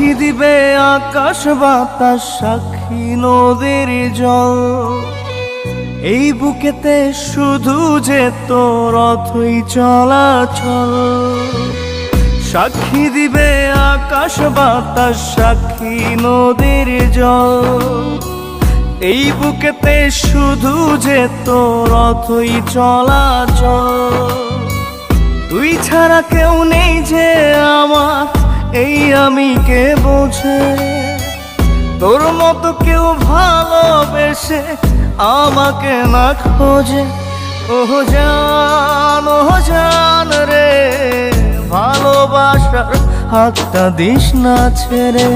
সাক্ষী দিবে আকাশ বাতাস, সাক্ষী নদীর জল। এই বুকেতে শুধু যে তোর অথই চলাচল। সাক্ষী দিবে আকাশ বাতাস, সাক্ষী নদীর জল। এই বুকেতে শুধু যে তোর অথই চলাচল। তুই ছাড়া কেউ নেই যে আমার, এই আমি কে বোঝে। তোর মতো কেউ ভালোবেসে আমাকে না খোঁজে। ওহ জান রে, ভালোবাসার হাতটা দিস না ছেড়ে।